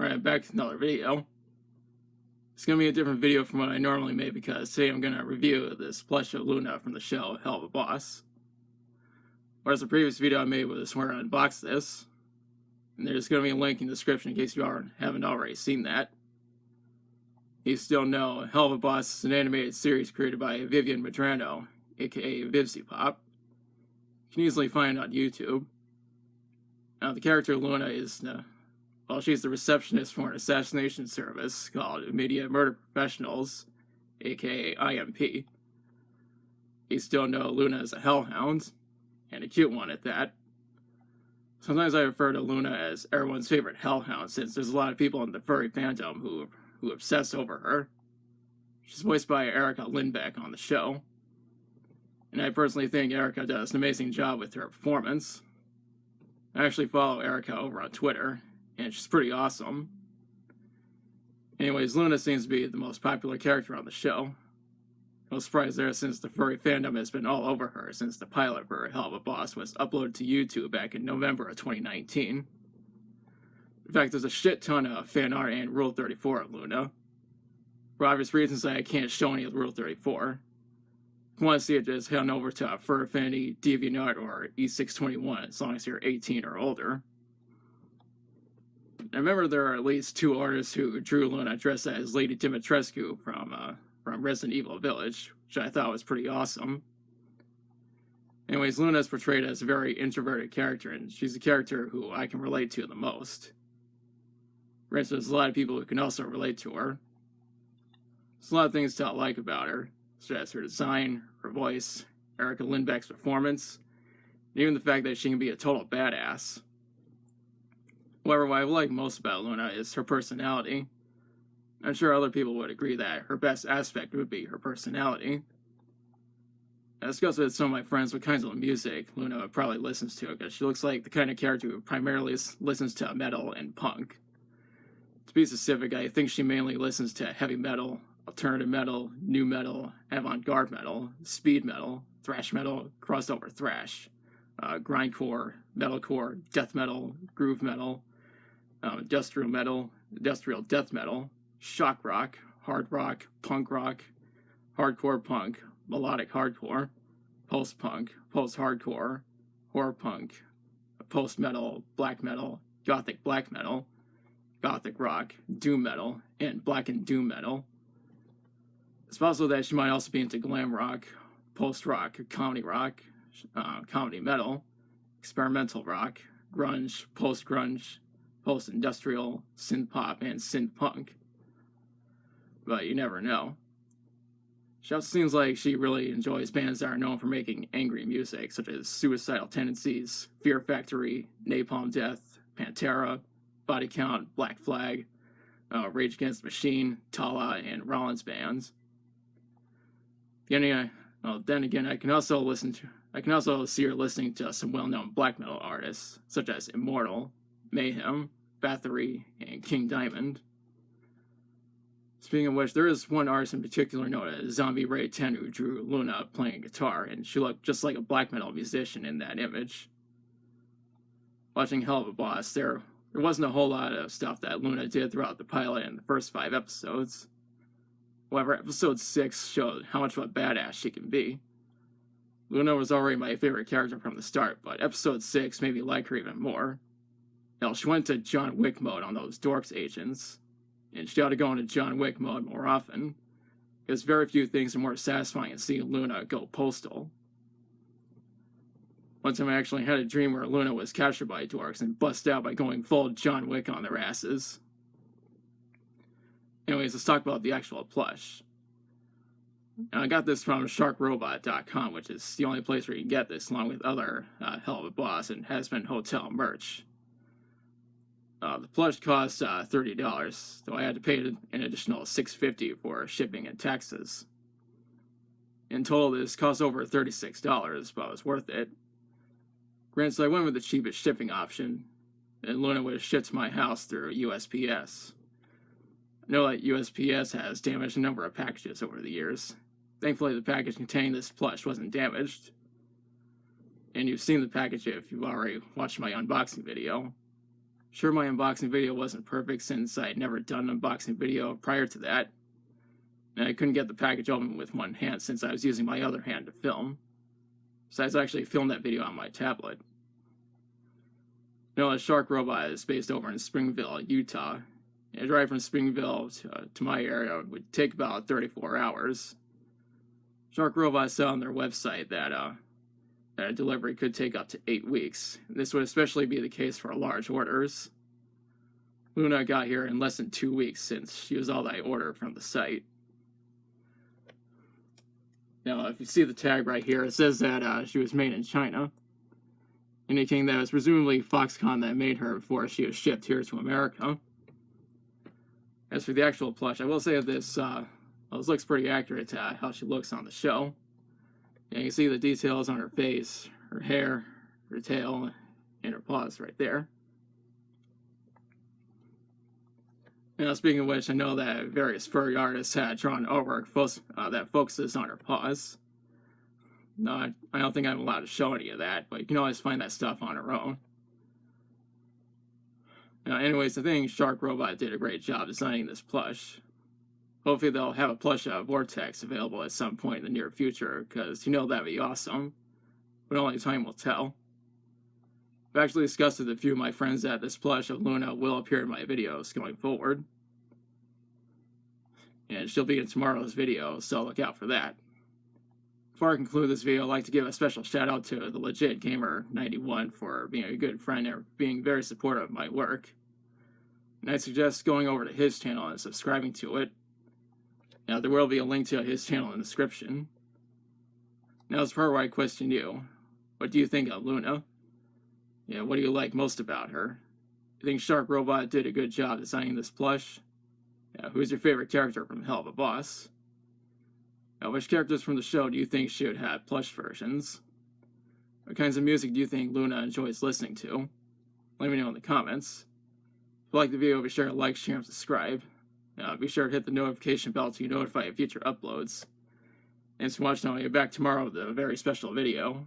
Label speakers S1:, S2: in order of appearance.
S1: Alright, back to another video. It's going to be a different video from what I normally make because today I'm going to review this plush of Loona from the show Helluva Boss. Whereas the previous video I made was where I unboxed this. And there's going to be a link in the description in case you haven't already seen that. You still know Helluva Boss is an animated series created by Vivian Madrano, aka Vivzy Pop. You can easily find it on YouTube. Now the character Loona is she's the receptionist for an assassination service called Media Murder Professionals, aka IMP. You still know Loona as a hellhound, and a cute one at that. Sometimes I refer to Loona as everyone's favorite hellhound, since there's a lot of people in the furry fandom who obsess over her. She's voiced by Erica Lindbeck on the show, and I personally think Erica does an amazing job with her performance. I actually follow Erica over on Twitter, and she's pretty awesome. Anyways, Loona seems to be the most popular character on the show. No surprise there, since the furry fandom has been all over her since the pilot for Helluva Boss was uploaded to YouTube back in November of 2019. In fact, there's a shit ton of fan art and Rule 34 of Loona. For obvious reasons, I can't show any of Rule 34. If you want to see it, just head on over to Fur Affinity, DeviantArt, or E621, as long as you're 18 or older. I remember there are at least two artists who drew Loona dressed as Lady Dimitrescu from Resident Evil Village, which I thought was pretty awesome. Anyways, Loona is portrayed as a very introverted character, and she's a character who I can relate to the most. For instance, there's a lot of people who can also relate to her. There's a lot of things to like about her, such as her design, her voice, Erica Lindbeck's performance, and even the fact that she can be a total badass. However, what I like most about Loona is her personality. I'm sure other people would agree that her best aspect would be her personality. I discussed with some of my friends what kinds of music Loona probably listens to, because she looks like the kind of character who primarily listens to metal and punk. To be specific, I think she mainly listens to heavy metal, alternative metal, new metal, avant-garde metal, speed metal, thrash metal, crossover thrash, grindcore, metalcore, death metal, groove metal, industrial metal, industrial death metal, shock rock, hard rock, punk rock, hardcore punk, melodic hardcore, post-punk, post-hardcore, horror punk, post-metal, black metal, gothic black metal, gothic rock, doom metal, and black and doom metal. It's possible that she might also be into glam rock, post-rock, comedy metal, experimental rock, grunge, post-grunge, post-industrial, synth-pop, and synth-punk. But you never know. She also seems like she really enjoys bands that are known for making angry music, such as Suicidal Tendencies, Fear Factory, Napalm Death, Pantera, Body Count, Black Flag, Rage Against the Machine, Tala, and Rollins bands. Then again, I can also see her listening to some well-known black metal artists, such as Immortal, Mayhem, Bathory, and King Diamond. Speaking of which, there is one artist in particular known as Zombie Ray 10 who drew Loona playing guitar, and she looked just like a black metal musician in that image. Watching Helluva Boss, there wasn't a whole lot of stuff that Loona did throughout the pilot and the first 5 episodes. However, episode 6 showed how much of a badass she can be. Loona was already my favorite character from the start, but episode 6 made me like her even more. Hell, she went to John Wick mode on those Dorks agents, and she ought to go into John Wick mode more often, because very few things are more satisfying than seeing Loona go postal. One time I actually had a dream where Loona was captured by Dorks and busted out by going full John Wick on their asses. Anyways, let's talk about the actual plush. Now, I got this from sharkrobot.com, which is the only place where you can get this, along with other Helluva Boss and Has-Been Hotel merch. The plush costs $30, though I had to pay an additional $6.50 for shipping and taxes. In total, this cost over $36, but it was worth it. Granted, so I went with the cheapest shipping option, and Loona was shipped to my house through USPS. I know that USPS has damaged a number of packages over the years. Thankfully, the package containing this plush wasn't damaged. And you've seen the package if you've already watched my unboxing video. Sure, my unboxing video wasn't perfect since I had never done an unboxing video prior to that, and I couldn't get the package open with one hand since I was using my other hand to film. Besides, I actually filmed that video on my tablet. The Shark Robot is based over in Springville, Utah. A drive from Springville to my area would take about 34 hours. Shark Robot said on their website that a delivery could take up to 8 weeks. This would especially be the case for large orders. Loona got here in less than 2 weeks since she was all that I ordered from the site. Now, if you see the tag right here, it says that she was made in China, indicating that it was presumably Foxconn that made her before she was shipped here to America. As for the actual plush, I will say that this looks pretty accurate to how she looks on the show. You can see the details on her face, her hair, her tail, and her paws right there. Now, speaking of which, I know that various furry artists had drawn artwork that focuses on her paws. No, I don't think I'm allowed to show any of that, but you can always find that stuff on her own. Now, anyways, I think Shark Robot did a great job designing this plush. Hopefully they'll have a plush Vortex available at some point in the near future, because that'd be awesome. But only time will tell. I've actually discussed with a few of my friends that this plush of Loona will appear in my videos going forward. And she'll be in tomorrow's video, so look out for that. Before I conclude this video, I'd like to give a special shout out to the Legit Gamer 91 for being a good friend and being very supportive of my work. And I suggest going over to his channel and subscribing to it. Now, there will be a link to his channel in the description. Now, as part where I question you, what do you think of Loona? What do you like most about her? You think Shark Robot did a good job designing this plush? Who's your favorite character from Helluva Boss? Which characters from the show do you think should have plush versions? What kinds of music do you think Loona enjoys listening to? Let me know in the comments. If you like the video, be sure to like, share, and subscribe. Be sure to hit the notification bell to be notified of future uploads. Thanks for watching. I'll be back tomorrow with a very special video.